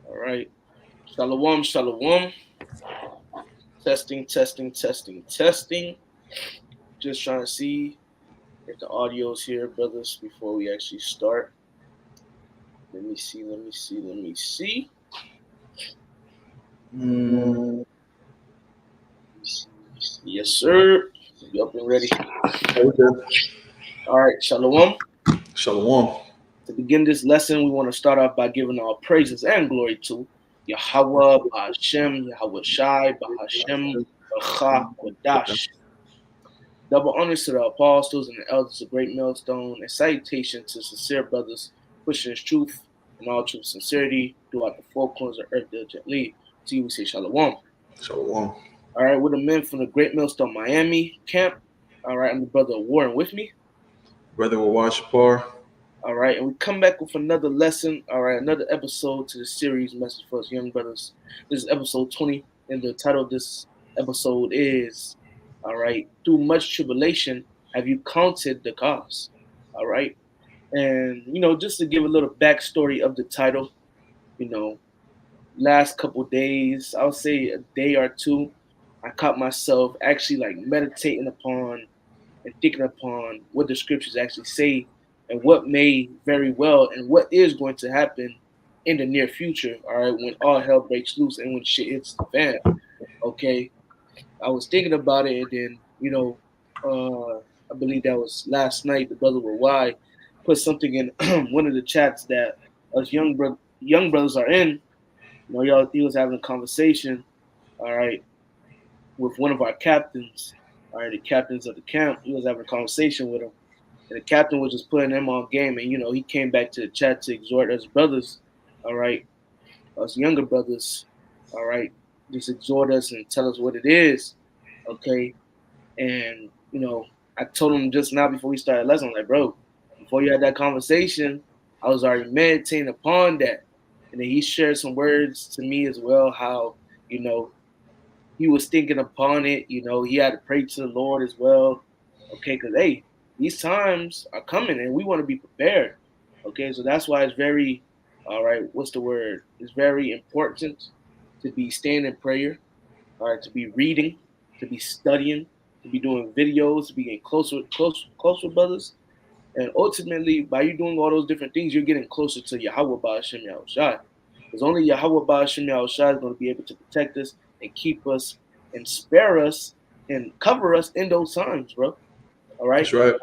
All right. Shalom, shalom. Testing, testing, testing, testing. Just trying to see if the audio's here, brothers, before we actually start. Let me see. Mm, Yes, sir. You up and ready? okay. All right, shalom. Shalom. To begin this lesson, we want to start off by giving our praises and glory to Yahweh, Bahashem, Yahweh Shai, Bahashem, Bacha, Wadash. Double honors to the apostles and the elders of Great Millstone, and salutation to sincere brothers pushing his truth and all truth and sincerity throughout the four corners of earth diligently. To you we say shalom. Shalom. All right, we're the men from the Great Millstone Miami camp. All right, I'm the brother of Warren with me. Brother Washapar. All right, and we come back with another lesson. All right, another episode to the series Message for Us Young Brothers. This is episode 20, and the title of this episode is, all right, through much tribulation, have you counted the cost? All right, and just to give a little backstory of the title, you know, last couple days, I'll say a day or two, I caught myself actually like meditating upon and thinking upon what the scriptures actually say and what may very well and what is going to happen in the near future, all right, when all hell breaks loose and when shit hits the fan. Okay. I was thinking about it, and then, I believe that was last night, the brother with Y put something in one of the chats that us young brothers are in. He was having a conversation, all right, with one of our captains, all right, the captains of the camp. He was having a conversation with him, and the captain was just putting him on game. And he came back to the chat to exhort us brothers, all right, us younger brothers, all right, just exhort us and tell us what it is, okay. And I told him just now before we started lesson, I'm like, bro, before you had that conversation, I was already meditating upon that. And then he shared some words to me as well, how you know he was thinking upon it. He had to pray to the Lord as well. Okay, because hey, these times are coming and we want to be prepared. Okay, so that's why it's very, all right, what's the word? It's very important to be staying in prayer, all right, to be reading, to be studying, to be doing videos, to be getting closer brothers. And ultimately, by you doing all those different things, you're getting closer to Yahweh Ba'ashem Yahushai. Because only Yahweh Ba'ashem Yahushai is going to be able to protect us and keep us and spare us and cover us in those times, bro. All right? That's right.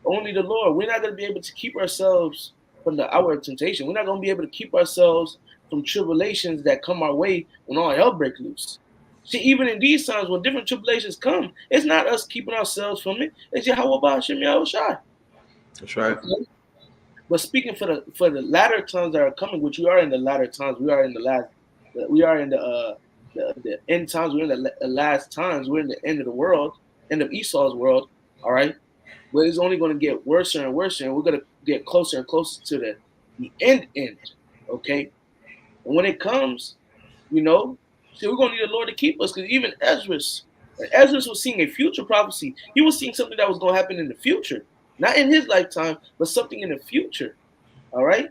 Only the Lord. We're not going to be able to keep ourselves from the hour of temptation. We're not going to be able to keep ourselves from tribulations that come our way when all hell breaks loose. See, even in these times when different tribulations come, it's not us keeping ourselves from it. It's Yahweh Ba'ashem Yahushai. That's right. Okay? But speaking for the latter times that are coming, which we are in the latter times, we are in the end times, we're in the last times, we're in the end of the world, end of Esau's world, all right? But it's only going to get worse and worse, and we're going to get closer and closer to the end, okay? And when it comes, see, we're going to need the Lord to keep us, because even Ezra was seeing a future prophecy. He was seeing something that was going to happen in the future, not in his lifetime, but something in the future. All right.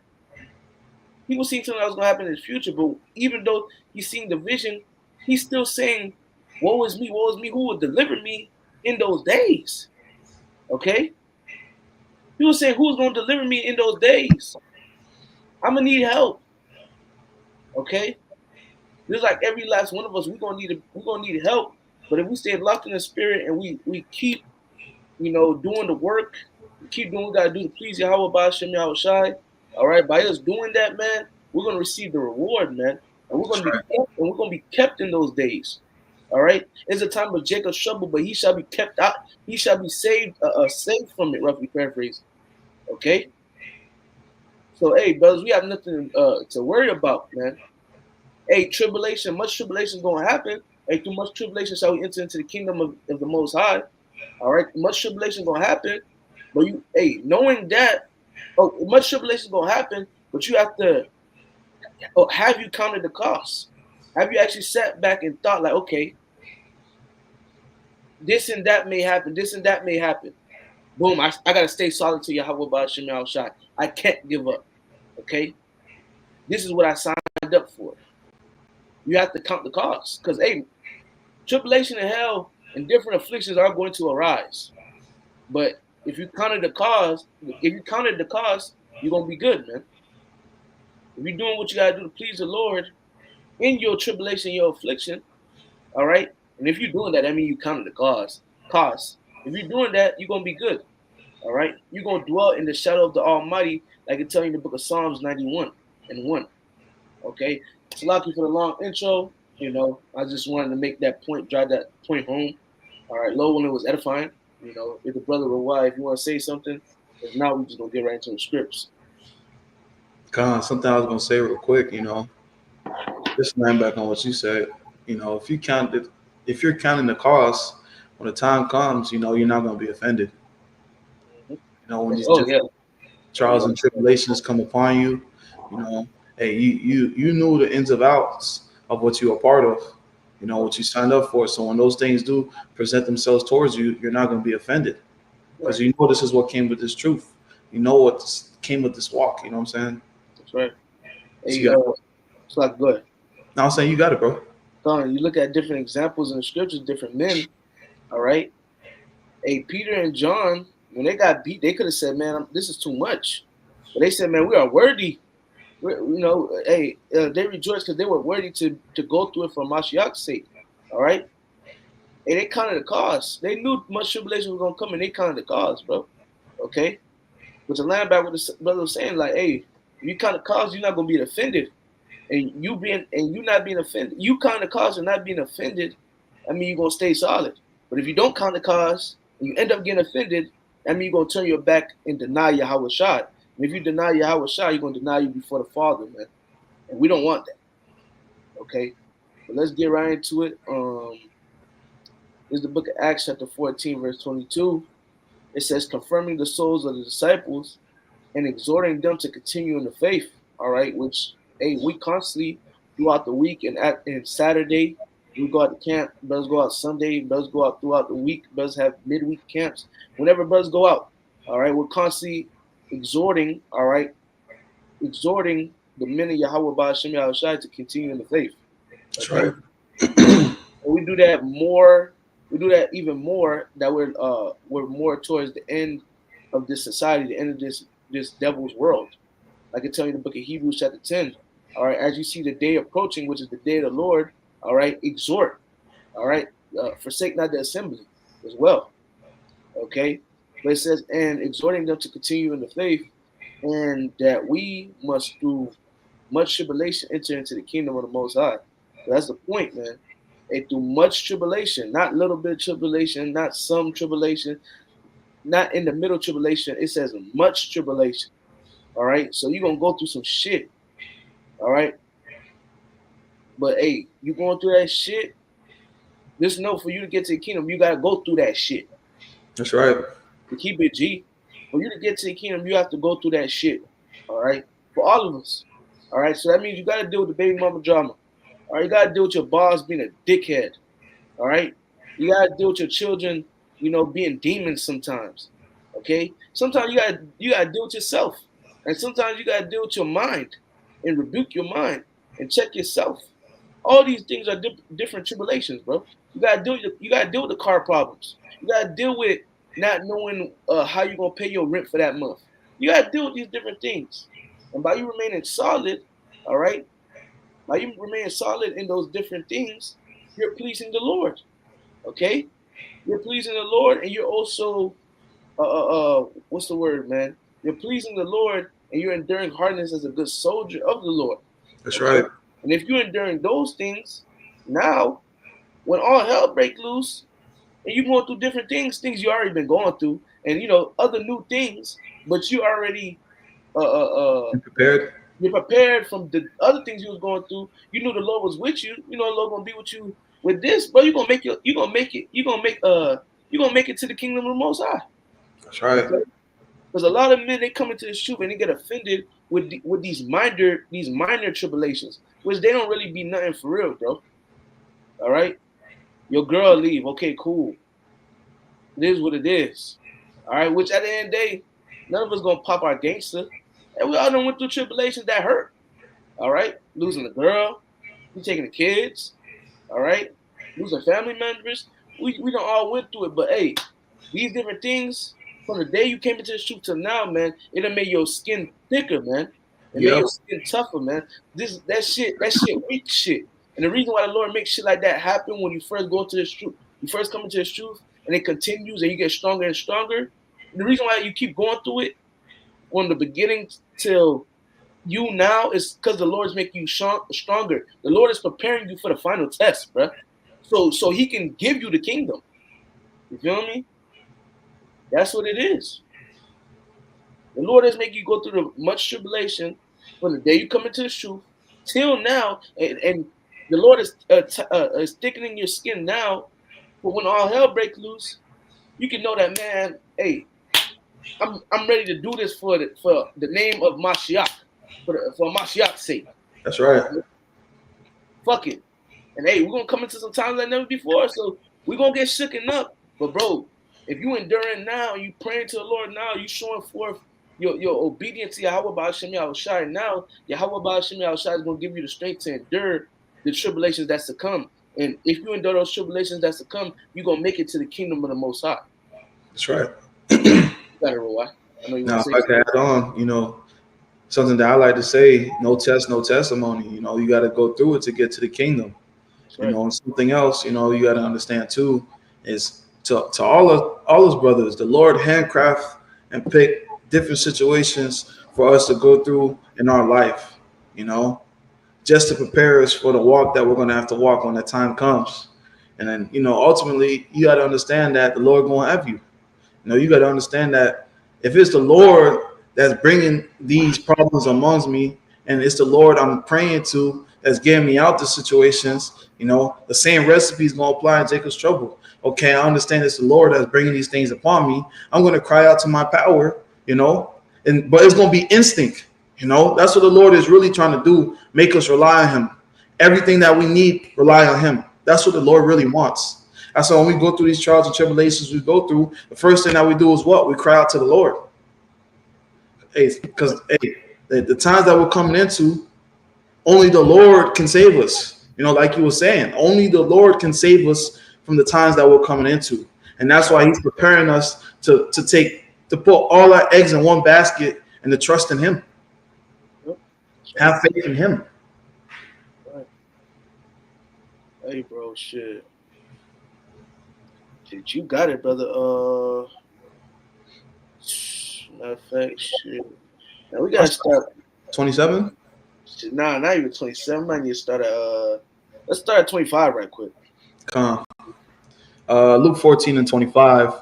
He was seeing something that was going to happen in his future, but even though he's seeing the vision, he's still saying, "Woe is me! Woe is me! Who will deliver me in those days?" Okay. He was saying, "Who's going to deliver me in those days? I'm gonna need help." Okay. Just like every last one of us, we're gonna need help. But if we stay locked in the spirit and we keep doing the work, we keep doing what we gotta do to please Yahweh Ba'ashem Yahushai. All right, by us doing that, man, we're gonna receive the reward, man, and That's right. we're gonna be kept in those days. All right, it's a time of Jacob's trouble, but he shall be kept out. He shall be saved from it. Roughly paraphrased. Okay, so hey, brothers, we have nothing to worry about, man. Hey, much tribulation is gonna happen. Hey, through much tribulation shall we enter into the kingdom of the Most High. All right, much tribulation is gonna happen, but knowing that, much tribulation is gonna happen, but you have to, have you counted the cost? Have you actually sat back and thought like, okay, this and that may happen, this and that may happen. Boom, I gotta stay solid to Yahweh Ba'ashem Yahushai. I can't give up. Okay, this is what I signed up for. You have to count the cost. Because, hey, tribulation and hell and different afflictions are going to arise. But if you counted the cost, you're going to be good, man. If you're doing what you got to do to please the Lord in your tribulation, your affliction, all right? And if you're doing that, I mean you counted the cost. If you're doing that, you're going to be good, all right? You're going to dwell in the shadow of the Almighty, like it tells you in the book of Psalms 91 and 1, okay? So, lucky for the long intro. I just wanted to make that point, drive that point home. All right, low when it was edifying. If the brother or wife, if you want to say something, if not, we just going to get right into the scripts. Something I was gonna say real quick. Just laying back on what you said. If you're counting the cost, when the time comes, you're not gonna be offended. When these Oh, yeah. trials and tribulations come upon you, hey, you knew the ins and outs of what you are part of, what you signed up for. So when those things do present themselves towards you, you're not going to be offended because Right. this is what came with this truth. What came with this walk. You know what I'm saying? That's right. So Hey, it's like good. now I'm saying you got it, bro. You look at different examples in the scriptures, different men. All right. Hey, Peter and John, when they got beat, they could have said, "Man, this is too much," but they said, "Man, we are worthy." They rejoiced because they were worthy to go through it for Mashiach's sake. All right. And they counted the cost. They knew much tribulation was gonna come, and they counted the cost, bro. Okay. But to land back what the brother was saying, like, hey, if you count the cost, you're not gonna be offended, and you not being offended, you count the cost and not being offended. I mean, you're gonna stay solid. But if you don't count the cost and you end up getting offended, I mean, you're gonna turn your back and deny Yahweh Shai. And if you deny Yahweh Shai, you're gonna deny you before the Father, man. And we don't want that. Okay. But let's get right into it. This is the book of Acts, chapter 14, verse 22. It says, confirming the souls of the disciples and exhorting them to continue in the faith. All right, which we constantly throughout the week and Saturday we go out to camp. Brothers go out Sunday. Brothers go out throughout the week. Brothers have midweek camps. Whenever brothers go out, all right, we're constantly exhorting. All right, exhorting the men of Yahweh Ba'ashem Yahushai to continue in the faith. That's Okay, right. and we do that more. We do that even more. That we're more towards the end of this society, the end of this devil's world. Like I tell you in the book of Hebrews chapter 10. All right, as you see the day approaching, which is the day of the Lord, all right, exhort. All right, forsake not the assembly as well. Okay, but it says, and exhorting them to continue in the faith, and that we must through much tribulation enter into the kingdom of the Most High. So that's the point, man. And through much tribulation, not little bit of tribulation, not some tribulation, not in the middle tribulation. It says much tribulation. All right, so you're gonna go through some shit. All right, but hey, you going through that shit. Just know for you to get to the kingdom, you gotta go through that shit. That's right. To keep it G, for you to get to the kingdom, you have to go through that shit. All right, for all of us. All right, so that means you gotta deal with the baby mama drama. All right, you gotta deal with your boss being a dickhead. All right, you gotta deal with your children, being demons sometimes. Okay, sometimes you gotta deal with yourself, and sometimes you gotta deal with your mind and rebuke your mind and check yourself. All these things are different tribulations, bro. You gotta deal with the car problems. You gotta deal with not knowing how you're gonna pay your rent for that month. You gotta deal with these different things, and by you remaining solid, all right, by you remaining solid in those different things, you're pleasing the Lord. Okay, you're pleasing the Lord, and you're also what's the word, man? You're pleasing the Lord, and you're enduring hardness as a good soldier of the Lord. That's Okay, right. and if you're enduring those things, now when all hell break loose, and you're going through different things you already been going through, and other new things, but you already uh uh uh You prepared? you're prepared from the other things you was going through. You knew the Lord was with you. You know the Lord gonna be with you with this, but you're gonna make it. You're gonna make it to the kingdom of the Most High. That's right. Okay, because a lot of men they come into this truth and they get offended with these minor tribulations, which they don't really be nothing for real, bro. All right, your girl leave. Okay, cool. It is what it is. All right, which at the end of the day, none of us gonna pop our gangster, and we all done went through tribulations that hurt. all right, losing a girl, you taking the kids, all right, losing family members. We don't all went through it, but hey, these different things from the day you came into the shoot till now, man, it done made your skin thicker, man. It made Yep. your skin tougher, man. That shit weak shit. And the reason why the Lord makes shit like that happen when you first go to this truth, you first come into this truth, and it continues and you get stronger and stronger. The reason why you keep going through it from the beginning till you now is because the Lord is making you stronger. The Lord is preparing you for the final test, bruh. So He can give you the kingdom. You feel me? That's what it is. The Lord is making you go through the much tribulation from the day you come into the truth till now, and the Lord is thickening your skin now. But when all hell breaks loose, you can know that, man. Hey, I'm ready to do this for the name of Mashiach, for Mashiach's sake. That's right. Fuck it. And hey, we're gonna come into some times like never before, so we're gonna get shooken up. But bro, if you enduring now, you praying to the Lord now, you showing forth your obedience to Yahweh Ba'ashem Yahushai now, Yahweh Ba'ashem Yahushai is gonna give you the strength to endure the tribulations that's to come. And if you endure those tribulations that's to come, you're gonna make it to the kingdom of the Most High. That's right. You got it, Roy. I know you want Now, to if say I something. can add on, something that I like to say, no test, no testimony. You got to go through it to get to the kingdom. That's right. And something else, you got to understand too, is to all those brothers, the Lord handcraft and pick different situations for us to go through in our life, you know, just to prepare us for the walk that we're going to have to walk when the time comes. And then, ultimately, you got to understand that the Lord going to have you. You got to understand that if it's the Lord that's bringing these problems amongst me, and it's the Lord I'm praying to that's getting me out the situations, the same recipe is going to apply in Jacob's trouble. Okay, I understand it's the Lord that's bringing these things upon me. I'm going to cry out to my power, but it's going to be instinct. That's what the Lord is really trying to do, make us rely on Him. Everything that we need, rely on Him. That's what the Lord really wants. That's why when we go through these trials and tribulations we go through, the first thing that we do is what? We cry out to the Lord. Hey, because the times that we're coming into, only the Lord can save us. Like you were saying, only the Lord can save us from the times that we're coming into. And that's why He's preparing us to put all our eggs in one basket and to trust in Him. Yep. Have faith in Him. Right. Hey, bro, shit. Shit, you got it, brother. Matter of fact, shit. Now we gotta start. 27? Shit, nah, not even 27. I need to start at let's start at 25 right quick. Come. Luke 14 and 25.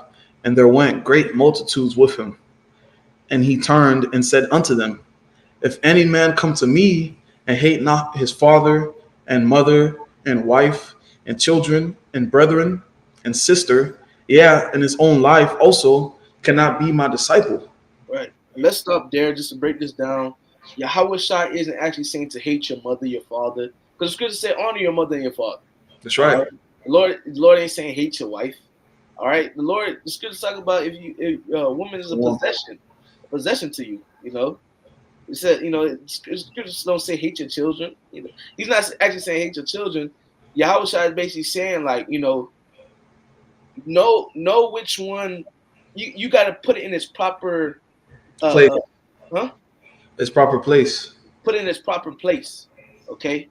And there went great multitudes with Him. And He turned and said unto them, if any man come to me and hate not his father and mother and wife and children and brethren and sister, and his own life also, cannot be my disciple. Right. And let's stop there just to break this down. Yahweh Shai isn't actually saying to hate your mother, your father, because it's good to say honor your mother and your father. That's right. Right? The Lord ain't saying hate your wife. All right. The Lord, it's good to talk about if a woman is a possession to you. It said, scriptures don't say hate your children. He's not actually saying hate your children. Yahweh Shai is basically saying like, know which one you got to put it in its proper, Place. huh? Its proper place. Put it in its proper place. Okay.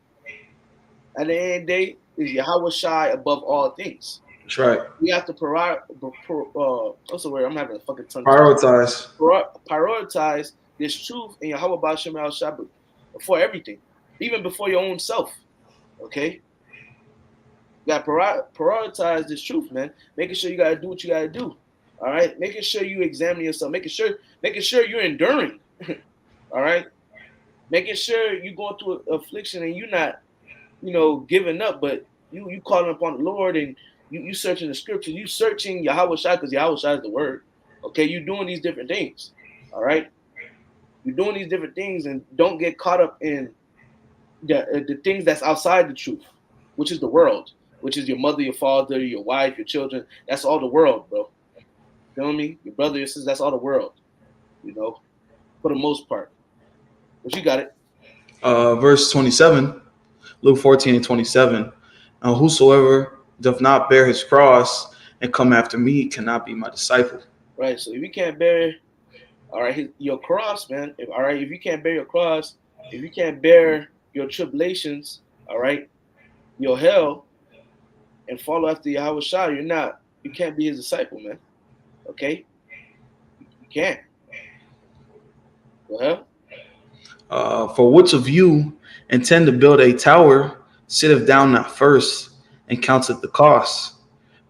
At the end of the day, is Yahweh Shai above all things. That's right. We have to what's the word? I'm having a fucking tongue. Prioritize. Prioritize this truth in Yahweh Ba'ashem Yahushua before everything, even before your own self. Okay. You got to prioritize this truth, man. Making sure you got to do what you got to do. All right. Making sure you examine yourself. Making sure you're enduring. All right. Making sure you're going through affliction and you're not, giving up, but you calling upon the Lord and you searching the scriptures. You searching Yahweh Shai because Yahweh Shai is the word. Okay. You're doing these different things. All right. You're doing these different things and don't get caught up in the things that's outside the truth, which is the world, which is your mother, your father, your wife, your children. That's all the world, bro. You feel me? Your brother, your sister, that's all the world, for the most part. But you got it. Verse 27, Luke 14 and 27. Whosoever doth not bear his cross and come after me cannot be my disciple. Right. So if you can't bear, all right, your cross, man. All right, if you can't bear your cross, if you can't bear your tribulations, all right, your hell, and follow after Yahweh Shai, you can't be his disciple, man. Okay, you can't. Well, For which of you intend to build a tower, sitteth down not first, and counteth the cost,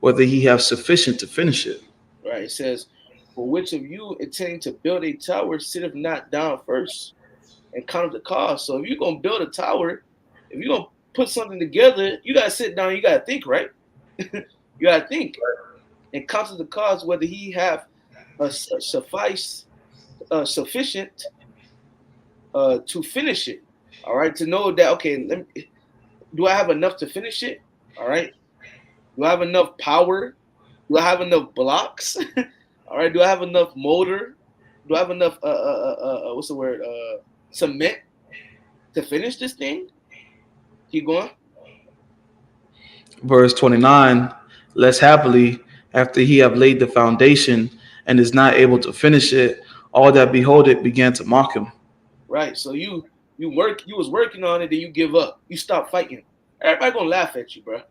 whether he have sufficient to finish it? right. It says, for which of you intending to build a tower, sitteth not down first and count the cost. So if you're gonna build a tower, if you're gonna put something together, you gotta sit down. You gotta think, right? You gotta think and count the cost, whether he have sufficient to finish it. All right, to know that okay, do I have enough to finish it? All right, do I have enough power? Do I have enough blocks? All right, do I have enough motor? Do I have enough what's the word cement to finish this thing? Keep going. Verse 29, less happily, after he have laid the foundation and is not able to finish it, all that behold it began to mock him. Right. So you was working on it, then you give up. You stop fighting. Everybody gonna laugh at you, bro.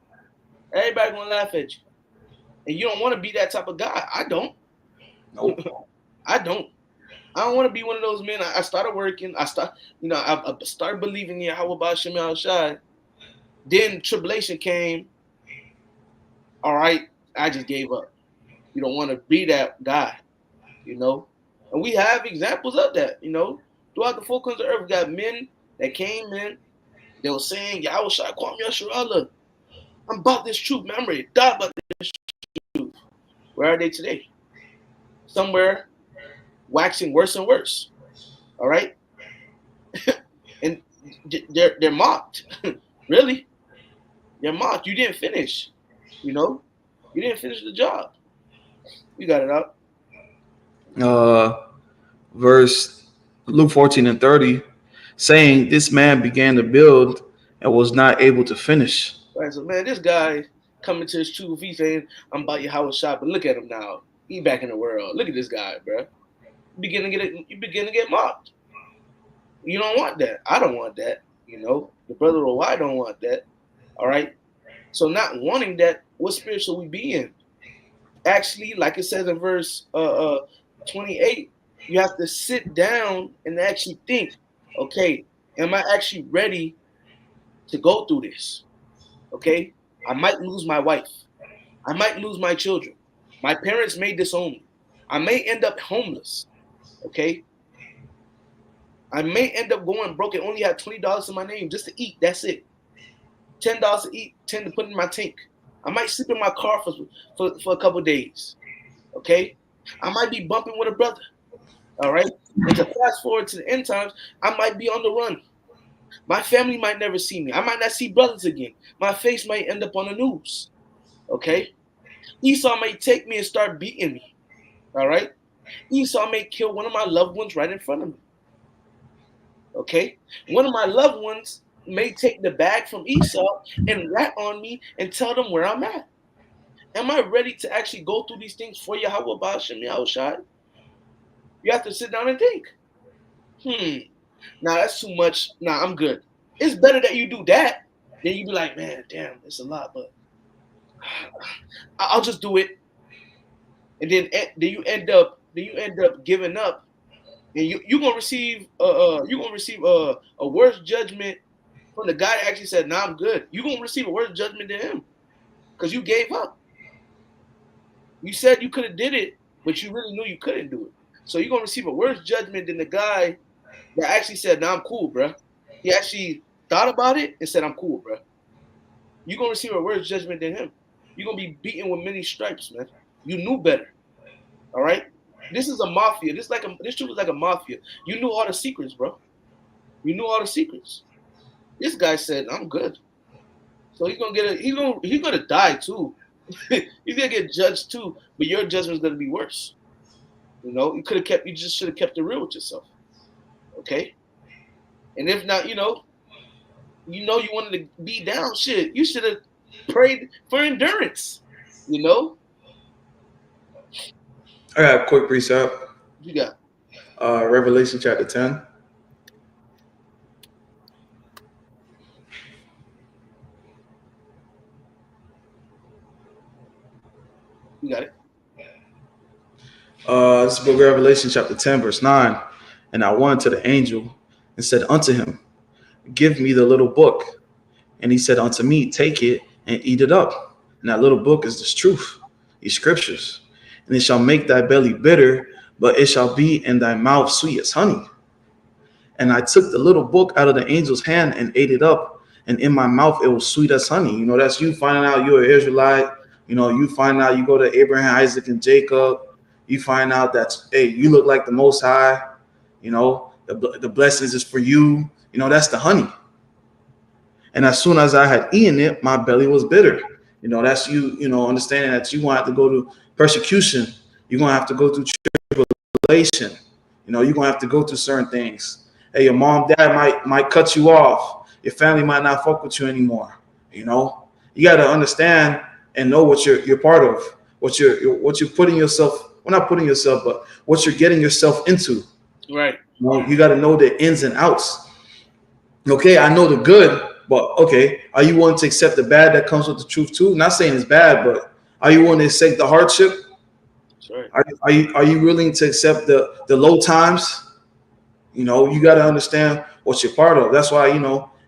Everybody gonna laugh at you, and you don't want to be that type of guy. I don't. Nope. I don't. I don't want to be one of those men. I started working. I started believing in Yahweh Ba'Shem Yahushai. Then tribulation came. All right, I just gave up. You don't want to be that guy, you know. And we have examples of that, you know. Throughout the four corners of the earth, we got men that came in. They were saying, Yahweh Shai, Kwam Yasharallah. I'm about this truth, man. I'm ready to die about this truth. Where are they today? Somewhere waxing worse and worse. All right? And they're mocked. Really? They're mocked. You didn't finish. You know? You didn't finish the job. You got it out. Uh, Verse Luke 14 and 30, saying, this man began to build and was not able to finish. Right. So man, this guy coming to his truth, he's saying, I'm about your house shop, but look at him now. He back in the world. Look at this guy, bro. You begin to get mocked. You don't want that. I don't want that. You know, the brother or I don't want that. All right. So not wanting that, what spirit should we be in? Actually, like it says in verse 28, you have to sit down and actually think, okay, am I actually ready to go through this? Okay. I might lose my wife. I might lose my children. My parents may disown me. I may end up homeless. Okay. I may end up going broke and only have $20 in my name just to eat. That's it. $10 to eat, 10 to put in my tank. I might sleep in my car for a couple of days. Okay. I might be bumping with a brother. All right. And to fast forward to the end times, I might be on the run. My family might never see me. I might not see brothers again. My face might end up on the news. Okay. Esau may take me and start beating me. All right. Esau may kill one of my loved ones right in front of me. Okay. One of my loved ones may take the bag from Esau and rat on me and tell them where I'm at. Am I ready to actually go through these things for Yahweh Ba'Shem Yahushai? You have to sit down and think. Nah, that's too much. Nah, I'm good. It's better that you do that than you be like, man, damn, it's a lot, but I'll just do it. And then you end up giving up, and you're gonna receive a worse judgment from the guy that actually said, "Nah, I'm good." You're gonna receive a worse judgment than him because you gave up. You said you could have did it, but you really knew you couldn't do it. So you're gonna receive a worse judgment than the guy that actually said, "Nah, I'm cool, bro." He actually thought about it and said, "I'm cool, bro." You're gonna receive a worse judgment than him. You're gonna be beaten with many stripes, man. You knew better. All right. This is a mafia. This truth is like a mafia. You knew all the secrets, bro. You knew all the secrets. This guy said, "I'm good." So he's gonna die too. He's gonna get judged too, but your judgment's gonna be worse. You know, you just should have kept it real with yourself. Okay? And if not, you wanted to be down, shit, you should have prayed for endurance. You know, I got a quick precept. you got Revelation chapter 10. you got it. This book of Revelation chapter 10, verse 9. And I went to the angel and said unto him, give me the little book. And he said unto me, take it and eat it up. And that little book is this truth, these scriptures. And it shall make thy belly bitter, but it shall be in thy mouth sweet as honey. And I took the little book out of the angel's hand and ate it up. And in my mouth, it was sweet as honey. You know, that's you finding out you're an Israelite. You know, you find out you go to Abraham, Isaac, and Jacob. You find out that, hey, you look like the Most High. You know, the blessings is for you. You know, that's the honey. And as soon as I had eaten it, my belly was bitter. You know, that's understanding that you're going to have to go to persecution. You're going to have to go through tribulation. You know, you're going to have to go through certain things. Hey, your mom, dad might cut you off. Your family might not fuck with you anymore. You know, you got to understand and know what you're part of, what you're putting yourself, well, not putting yourself, but what you're getting yourself into. Right. You know, you got to know the ins and outs. Okay, I know the good, but okay, are you willing to accept the bad that comes with the truth too? Not saying it's bad, but are you willing to accept the hardship? That's right. Are you willing to accept the low times? You know, you got to understand what you're part of. That's why,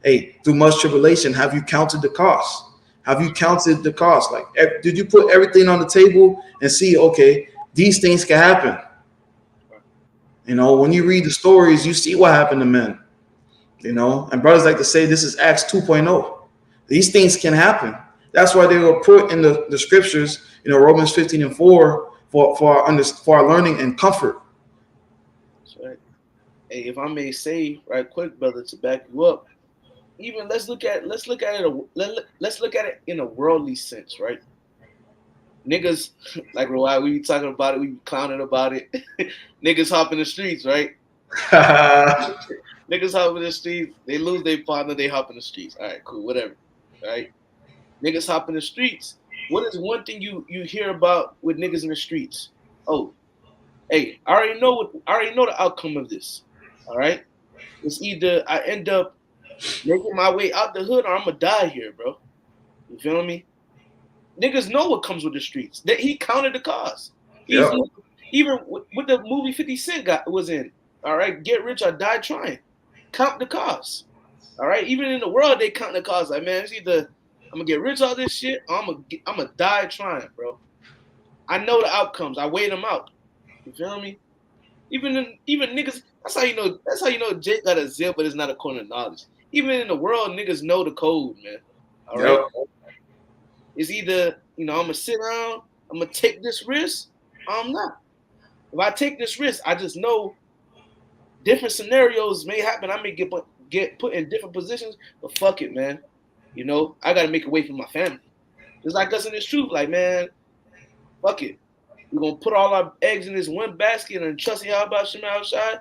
hey, through much tribulation, have you counted the cost? Have you counted the cost? Like, did you put everything on the table and see, okay, these things can happen? You know, when you read the stories, you see what happened to men. You know, and brothers like to say this is Acts 2.0. These things can happen. That's why they were put in the scriptures, Romans 15:4 for our learning and comfort. That's right. Hey, if I may say right quick, brother, to back you up, even let's look at it in a worldly sense, right? Niggas like Roy, we be talking about it, we be clowning about it. Niggas hop in the streets, right? Niggas hop in the streets, they lose their partner, they hop in the streets. All right, cool, whatever. All right. Niggas hop in the streets. What is one thing you hear about with niggas in the streets? Oh, hey, I already know the outcome of this. All right. It's either I end up making my way out the hood or I'm gonna die here, bro. You feel me? Niggas know what comes with the streets. That he counted the cost. He's Yep. even with the movie 50 Cent was in. All right, Get Rich or Die Trying. Count the cost. All right, even in the world they count the cost. Like, man, it's either I'm gonna get rich off this shit or I'm gonna die trying, bro. I know the outcomes. I weighed them out. You feel me? Even niggas. That's how you know. That's how you know Jake got a zip, but it's not according to knowledge. Even in the world, niggas know the code, man. All right. Yep. It's either I'm gonna sit down, I'm gonna take this risk, or I'm not. If I take this risk, I just know different scenarios may happen. I may get put in different positions, but fuck it, man. I gotta make a way for my family. Just like us in this truth, like, man, fuck it. We're gonna put all our eggs in this one basket and trust y'all about Shema outside.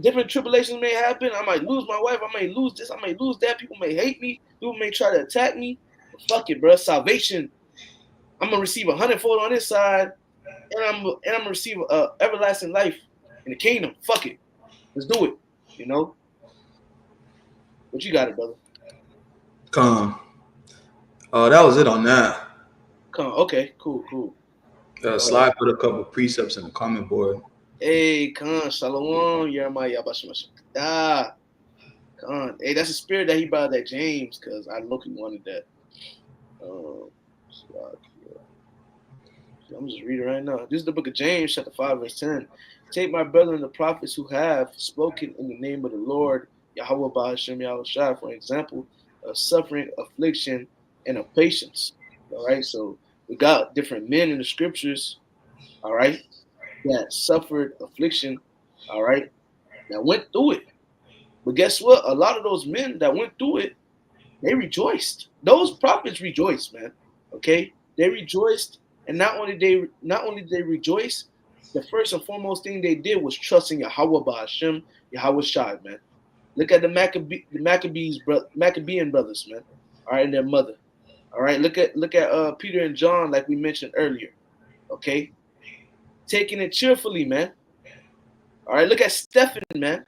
Different tribulations may happen. I might lose my wife. I may lose this. I may lose that. People may hate me. People may try to attack me. But fuck it, bro. Salvation. I'm gonna receive 100-fold on this side, and I'm gonna receive everlasting life in the kingdom. Fuck it. Let's do it. What you got it, brother? Come. That was it on that. Come on. Okay. Cool. Sly put a couple precepts in the comment board. Hey, Khan, Shalom, Yeremiah, Yabashimashim. Khan. Hey, that's the spirit that he brought that James, because I look, he wanted that. I'm just reading right now. This is the book of James, chapter 5, verse 10. Take my brethren, the prophets who have spoken in the name of the Lord, Yahweh Bahashem Yahushua, for example, of suffering, affliction, and of patience. All right, so we got different men in the scriptures, all right, that suffered affliction, all right, that went through it. But guess what? A lot of those men that went through it, they rejoiced. Those prophets rejoiced, man. Okay, they rejoiced, and not only did they rejoice, the first and foremost thing they did was trusting Yahweh Ba'Hashem, Yahweh Shai, man. Look at the Maccabean brothers, man. All right, and their mother. All right, look at Peter and John, like we mentioned earlier. Okay, taking it cheerfully, man. All right, look at Stephen, man.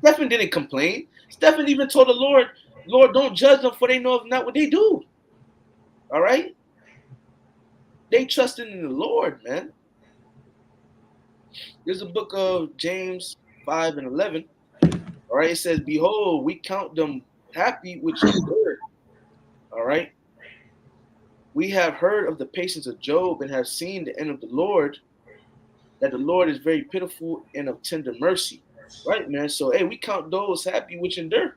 Stephen didn't complain. Stephen even told the Lord, Lord, don't judge them, for they know not what they do. All right, they trusted in the Lord, man. There's a book of James 5:11. All right, it says, "Behold, we count them happy which endure." All right, we have heard of the patience of Job and have seen the end of the Lord, that the Lord is very pitiful and of tender mercy. Right, man. So, hey, we count those happy which endure.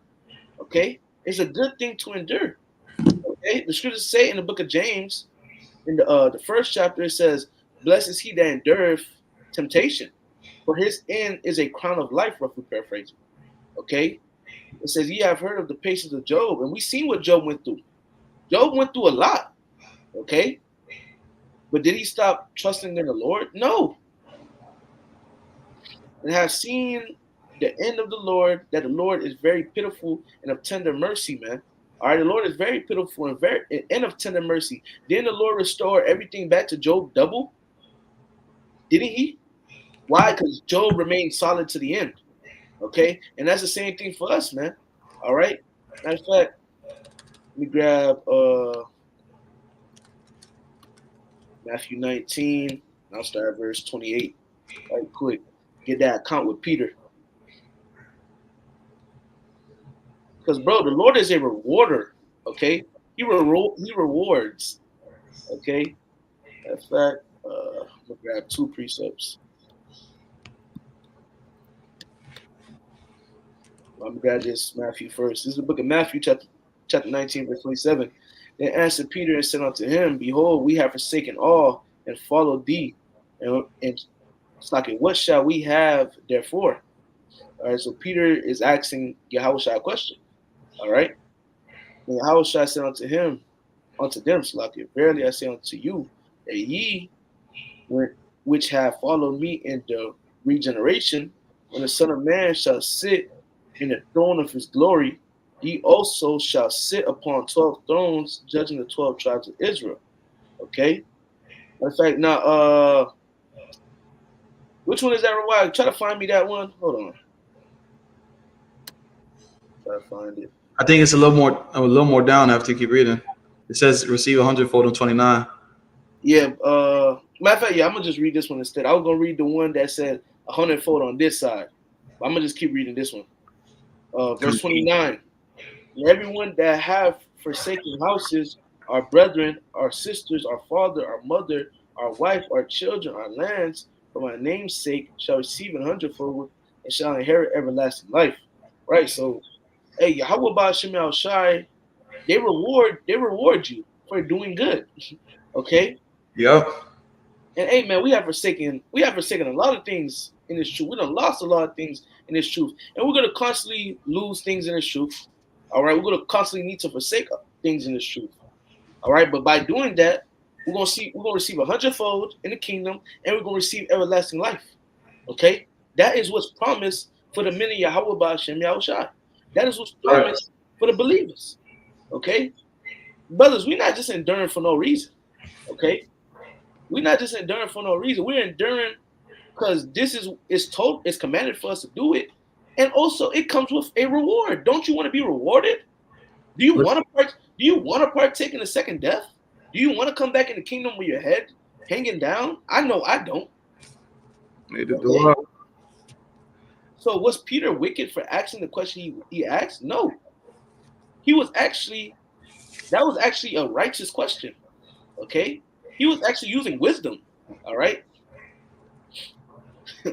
Okay, it's a good thing to endure. Okay, the scriptures say in the book of James, in the first chapter, it says, "Blessed is he that endureth temptation, for his end is a crown of life." Roughly paraphrasing. Okay, it says, "Ye have heard of the patience of Job," and we seen what Job went through. Job went through a lot. Okay, but did he stop trusting in the Lord? No. And have seen the end of the Lord, that the Lord is very pitiful and of tender mercy, man. All right, the Lord is very pitiful and of tender mercy. Didn't the Lord restore everything back to Job double? Didn't he? Why? Because Job remained solid to the end. Okay, and that's the same thing for us, man. All right. Matter of fact, let me grab Matthew 19. I'll start at verse 28. Right quick. Get that account with Peter. Because, bro, the Lord is a rewarder. Okay, he rewards. Okay. In fact, I'm gonna grab two precepts. I'm gonna grab this Matthew first. This is the book of Matthew, chapter 19, verse 27. Then answered Peter and said unto him, Behold, we have forsaken all and followed thee. And it's like, what shall we have therefore? All right, so Peter is asking Yahushua a question. All right. And Yahushua said unto them, Slakia, verily I say unto you, that ye which have followed me in the regeneration, when the Son of Man shall sit in the throne of his glory, ye also shall sit upon 12 thrones, judging the 12 tribes of Israel. Okay? In fact, now, which one is that required? Try to find me that one. Hold on. Try to find it. I think it's a little more down after you keep reading. It says receive 100-fold in 29. Yeah, matter of fact, yeah, I'm gonna just read this one instead. I was gonna read the one that said 100-fold on this side. But I'm gonna just keep reading this one. Verse 29. And everyone that have forsaken houses, our brethren, our sisters, our father, our mother, our wife, our children, our lands, for my name's sake, shall receive 100-fold and shall inherit everlasting life. Right. So, hey, Yahweh Ba'Shem Shai, they reward you for doing good. Okay. Yep. And hey, man, we have forsaken a lot of things in this truth. We done lost a lot of things in this truth, and we're gonna constantly lose things in this truth. All right, we're gonna constantly need to forsake things in this truth. All right, but by doing that, we're gonna receive 100-fold in the kingdom, and we're gonna receive everlasting life. Okay, that is what's promised for the men of Yahweh Ba'Shem Yahushai. That is what's promised for the believers. Okay, brothers, we're not just enduring for no reason. Okay, we're not just enduring for no reason. We're enduring because it's commanded for us to do it, and also it comes with a reward. Don't you want to be rewarded? Do you want to partake in the second death? Do you want to come back in the kingdom with your head hanging down? I know I don't. Okay? So was Peter wicked for asking the question he asked? No. That was actually a righteous question. Okay? He was actually using wisdom. All right?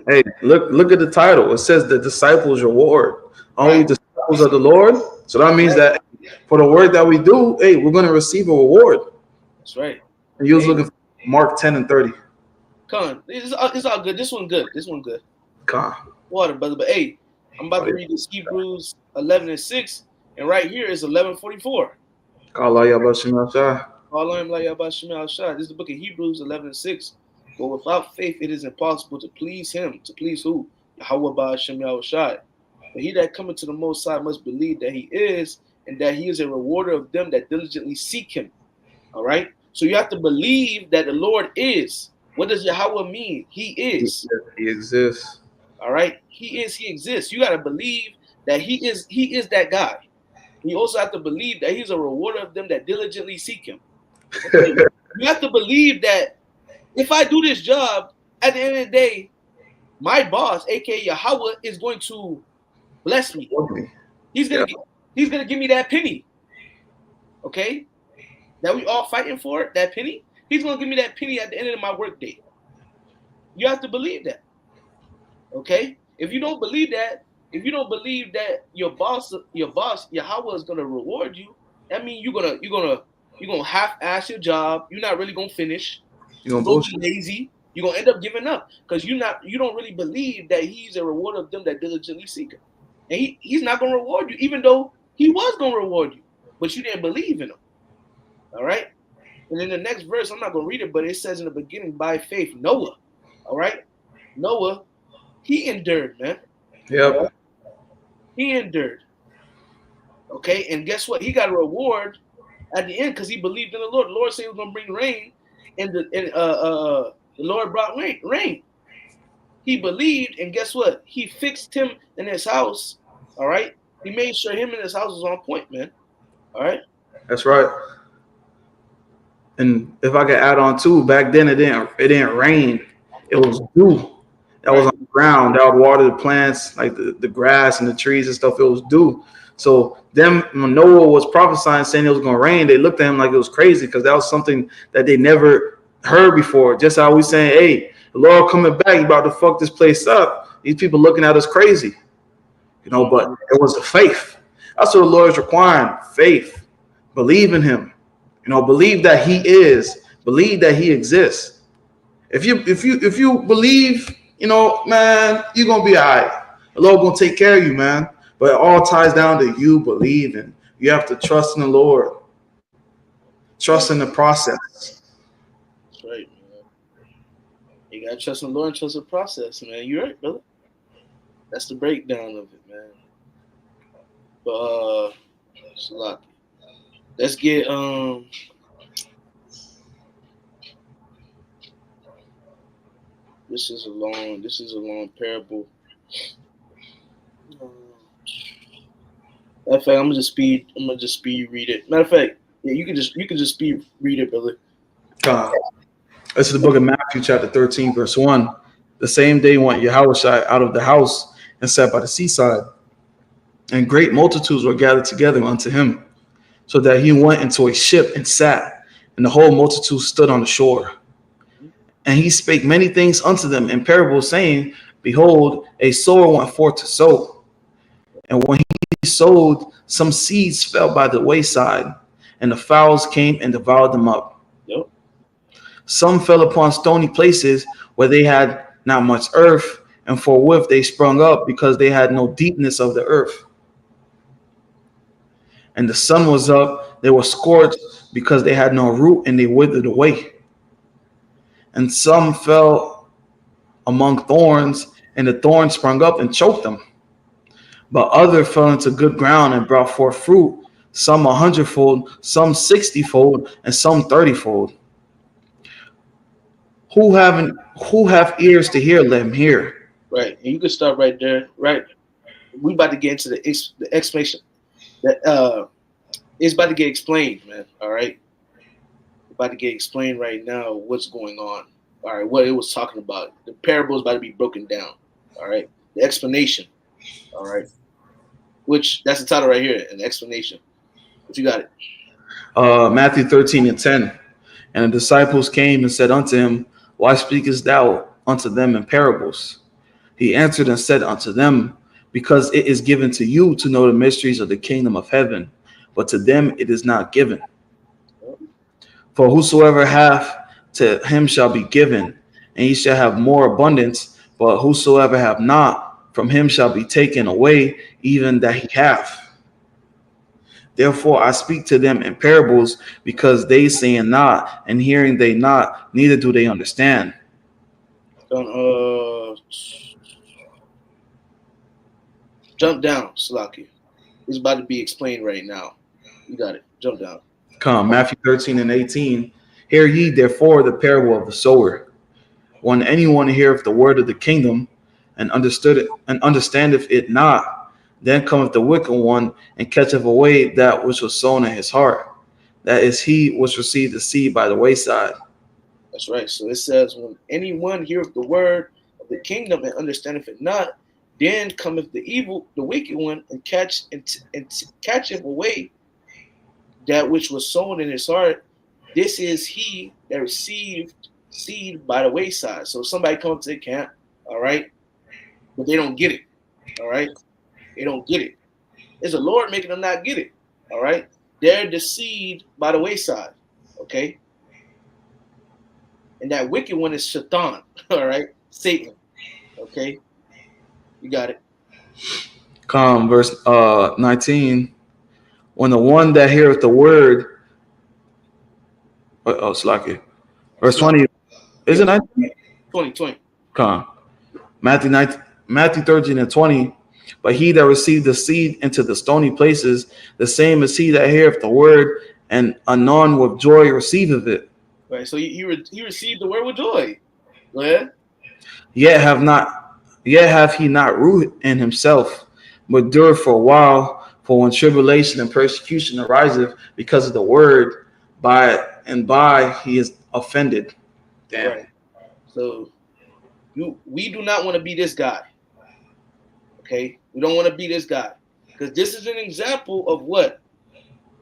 Hey, look at the title. It says the disciples' reward. Only Right. disciples of the Lord. So that means that for the work that we do, hey, we're going to receive a reward. That's right. And you was looking for Mark 10 and 30. Come on. It's all good. This one good. Come on. Water, brother. But hey, I'm about to read this Hebrews 11 and 6. And right here is 11:44. Allah Yabashim Ashah. This is the book of Hebrews 11 and 6. But without faith, it is impossible to please him. To please who? Yahweh Ba'Shem Yahushai. But he that cometh to the Most High must believe that he is, and that he is a rewarder of them that diligently seek him. All right. So you have to believe that the Lord is. What does Yahweh mean? He is. He exists. All right. He is. He exists. You got to believe that he is. He is that guy. You also have to believe that he's a rewarder of them that diligently seek him. Okay. You have to believe that if I do this job, at the end of the day, my boss, aka Yahweh, is going to bless me. He's gonna he's gonna give me that penny. Okay? That we all fighting for, that penny. He's gonna give me that penny at the end of my workday. You have to believe that. Okay? If you don't believe that, if you don't believe that your boss, Yahweh is gonna reward you, that means you're gonna half-ass your job. You're not really gonna finish. You gonna You're gonna be bullshit? lazy. You're gonna end up giving up because you don't really believe that he's a rewarder of them that diligently seek him. And he's not gonna reward you, even though he was gonna reward you, but you didn't believe in him. All right. And in the next verse, I'm not gonna read it, but it says in the beginning, by faith, Noah. All right. Noah, he endured, man. Yep. He endured. Okay. And guess what? He got a reward at the end because he believed in the Lord. The Lord said he was gonna bring rain, and the Lord brought rain. He believed, and guess what? He fixed him in his house. All right. He made sure him and his house was on point, man. All right. That's right. And if I could add on too, back then it didn't rain. It was dew that was Right. on the ground that would water the plants, like the grass and the trees and stuff. It was dew. So them when Noah was prophesying saying it was gonna rain, they looked at him like it was crazy because that was something that they never heard before. Just how we saying, hey, the Lord coming back, he about to fuck this place up. These people looking at us crazy. But it was the faith. That's what the Lord is requiring. Faith. Believe in him. Believe that he is. Believe that he exists. If you believe, man, you're gonna be all right. The Lord gonna take care of you, man. But it all ties down to you believing. You have to trust in the Lord. Trust in the process. That's right, man. You gotta trust in the Lord and trust the process, man. You're right, brother. That's the breakdown of it, man. But it's a lot. Let's get This is a long parable. Matter of fact, I'm gonna just speed read it. Matter of fact, yeah, you can just speed read it, brother. This is the book of Matthew, chapter 13, verse 1. The same day went Yahushua out of the house and sat by the seaside, and great multitudes were gathered together unto him, so that he went into a ship and sat, and the whole multitude stood on the shore. And he spake many things unto them in parables, saying, behold, a sower went forth to sow. And when he sowed, some seeds fell by the wayside, and the fowls came and devoured them up. Yep. Some fell upon stony places where they had not much earth, and forthwith they sprung up because they had no deepness of the earth. And the sun was up, they were scorched because they had no root, and they withered away. And some fell among thorns, and the thorns sprung up and choked them. But others fell into good ground and brought forth fruit, some 100-fold, some 60-fold, and some 30-fold. Who have ears to hear, let him hear. Right, and you can start right there. Right, we about to get into the explanation. That it's about to get explained, man. All right, about to get explained right now what's going on. All right, what it was talking about. The parable is about to be broken down. All right, the explanation. All right, which that's the title right here, an explanation. But you got it. Matthew 13 and 10. And the disciples came and said unto him, why speakest thou unto them in parables? He answered and said unto them, because it is given to you to know the mysteries of the kingdom of heaven, but to them it is not given. For whosoever hath, to him shall be given, and he shall have more abundance. But whosoever have not, from him shall be taken away even that he hath. Therefore I speak to them in parables, because they saying not, and hearing they not, neither do they understand. Jump down, Slaki. It's about to be explained right now. You got it. Jump down. Come, Matthew 13 and 18. Hear ye therefore the parable of the sower. When anyone heareth the word of the kingdom and understood it and understandeth it not, then cometh the wicked one and catcheth away that which was sown in his heart. That is he which received the seed by the wayside. That's right. So it says, when anyone heareth the word of the kingdom and understandeth it not, then cometh the wicked one, and catcheth away that which was sown in his heart. This is he that received seed by the wayside. So somebody comes to the camp, all right, but they don't get it, all right. They don't get it. It's the Lord making them not get it, all right. They're the seed by the wayside, okay. And that wicked one is Shaitan, all right, Satan, okay. You got it. Come, verse 19. When the one that heareth the word, Slaki. Verse It's like, 20, is yeah, it 19? 2020. Come. Matthew 19, Matthew 13 and 20. But he that received the seed into the stony places, the same as he that heareth the word, and anon with joy receiveth it. Right. So you received the word with joy. Go ahead. Yet have not, yet hath he not root in himself, but endure for a while. For when tribulation and persecution ariseth because of the word, by and by he is offended. All Damn. right. So we do not want to be this guy. Okay. We don't want to be this guy. Because this is an example of what?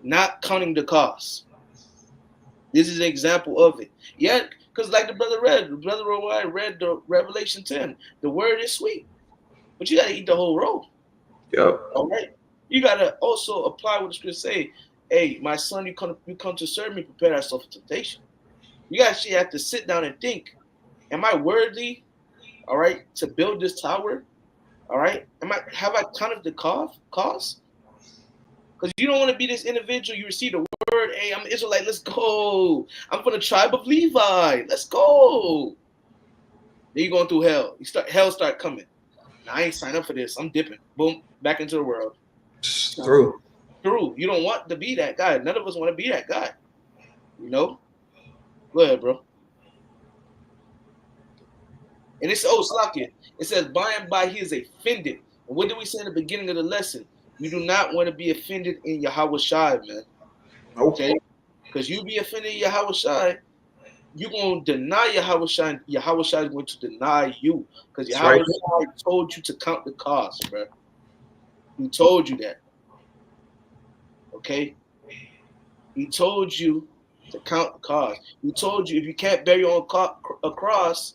Not counting the cost. This is an example of it. Yeah, because like the brother read the Revelation 10. The word is sweet, but you gotta eat the whole roll. Yep. All right. You gotta also apply what the scripture say. Hey, my son, you come to serve me, prepare thyself for temptation. You actually have to sit down and think, am I worthy, all right, to build this tower? All right. Have I counted the cost? Because you don't want to be this individual. You receive the word, hey, I'm an Israelite, let's go. I'm from the tribe of Levi. Let's go. Then you're going through hell. Hell start coming. Now, I ain't signed up for this. I'm dipping. Boom, back into the world. True. True. You don't want to be that guy. None of us want to be that guy. You know? Go ahead, bro. And it's Slakia. It says, by and by he is offended. And what did we say in the beginning of the lesson? You do not want to be offended in Yahweh Shai, man. Nope. Okay? Because you be offended in Yahweh Shai, you're going to deny Yahweh Shai. Yahweh Shai is going to deny you. Because That's Yahweh right. Shai told you to count the cost, bro. He told you that. Okay? He told you to count the cost. He told you if you can't bear your own cross,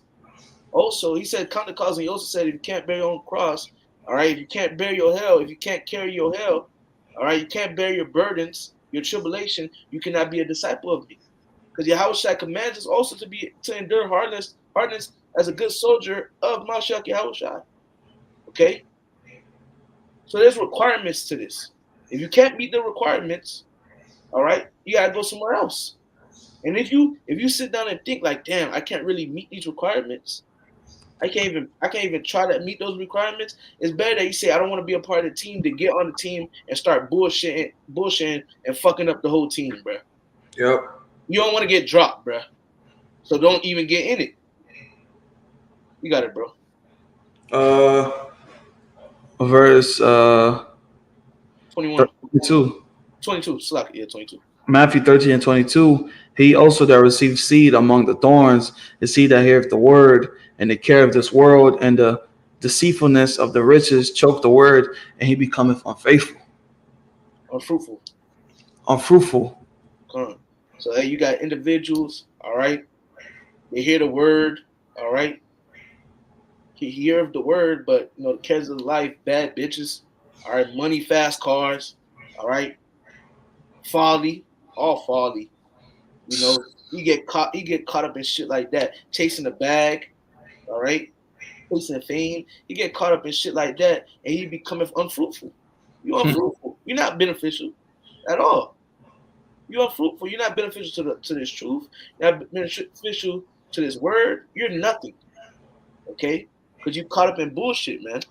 also, he said count the cost, and he also said if you can't bear your own cross, all right, if you can't bear your hell, if you can't carry your hell, all right, you can't bear your burdens, your tribulation, you cannot be a disciple of me. Because Yahweh commands us also to endure hardness as a good soldier of Mashiach Yahweh. Okay? So there's requirements to this. If you can't meet the requirements, all right, you gotta go somewhere else. And if you sit down and think like, damn, I can't really meet these requirements, I can't even try to meet those requirements. It's better that you say I don't want to be a part of the team to get on the team and start bullshitting and fucking up the whole team, bro. Yep. You don't want to get dropped, bro. So don't even get in it. You got it, bro. Uh, verse 21. 32. 22. Slack. Yeah, 22. Matthew 13 and 22. He also that received seed among the thorns is he that heareth the word, and the care of this world and the deceitfulness of the riches choke the word, and he becometh unfaithful, Unfruitful. unfruitful. Come on. So hey, you got individuals, all right? They hear the word, all right? He hear the word, but the cares of life, bad bitches, all right, money, fast cars, all right, folly, all folly. You know, he get caught up in shit like that, chasing the bag, all right, chasing fame. He get caught up in shit like that, and he becometh unfruitful. You unfruitful. You're not beneficial at all. You're unfruitful. You're not beneficial to this truth. You're not beneficial to this word. You're nothing. Okay, because you caught up in bullshit, man.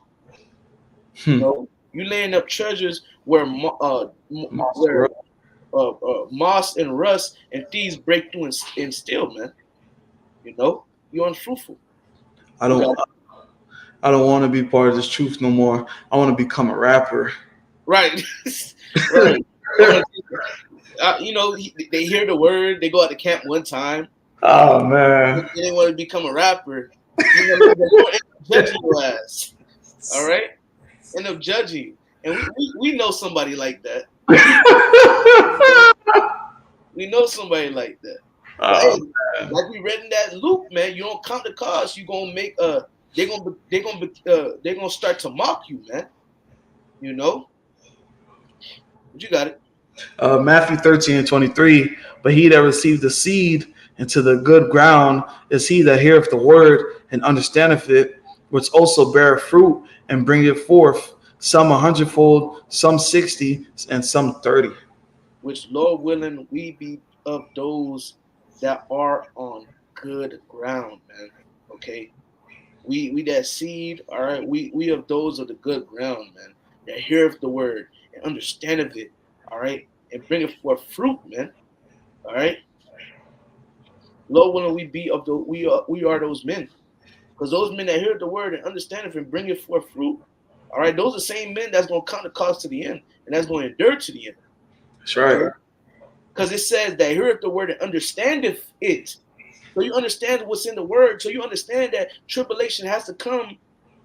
You know. You laying up treasures where where moss and rust and thieves break through and steal, man. You know, you're unfruitful. I You got don't I don't want to be part of this truth no more. I want to become a rapper. right, right. You know, they hear the word. They go out to camp one time. Oh man. They didn't want to become a rapper. You know, the Lord end up judging your ass. All right, end up judging, and we know somebody like that. We know somebody like that. But Oh hey, like we read in that Luke, man, you don't count the cost. You gonna make they're gonna start to mock you, man. You know, but you got it. Matthew 13:23. But he that received the seed into the good ground is he that heareth the word and understandeth it, which also beareth fruit and bringeth forth some a hundredfold, some 60, and some 30. Which Lord willing, we be of those that are on good ground, man. Okay, we that seed, all right. We of those of the good ground, man. That heareth the word and understandeth it, all right, and bringeth forth fruit, man. All right. Lord willing, we be of the we are those men, because those men that hear the word and understand it and bring it forth fruit, all right, those are the same men that's going to count the cost to the end and that's going to endure to the end. That's Okay, right. because it says that heareth the word and understandeth it. So you understand what's in the word. So you understand that tribulation has to come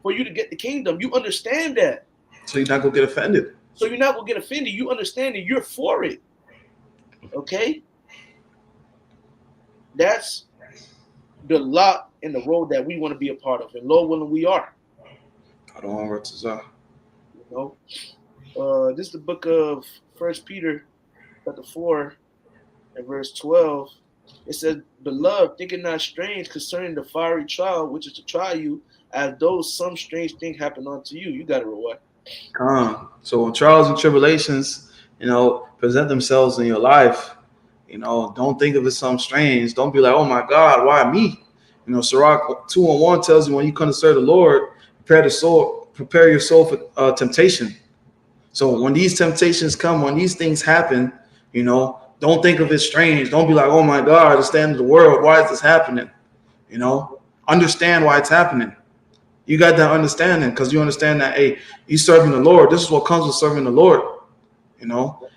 for you to get the kingdom. You understand that. So you're not gonna get offended. So you're not going to get offended. You understand that you're for it. Okay, that's the lot in the road that we want to be a part of, and Lord willing, we are. I don't want what to say. You know, this is the book of First Peter, chapter 4, and verse 12. It says, "Beloved, think it not strange concerning the fiery trial which is to try you, as though some strange thing happened unto you." You got it, Roy. So when trials and tribulations, present themselves in your life, don't think of it something strange. Don't be like, oh my God, why me? Sirach 2:1 tells you when you come to serve the Lord, prepare your soul for temptation. So when these temptations come, when these things happen, don't think of it strange. Don't be like, oh my God, it's the end of the world. Why is this happening? Understand why it's happening. You got that understanding because you understand that, hey, you serving the Lord. This is what comes with serving the Lord.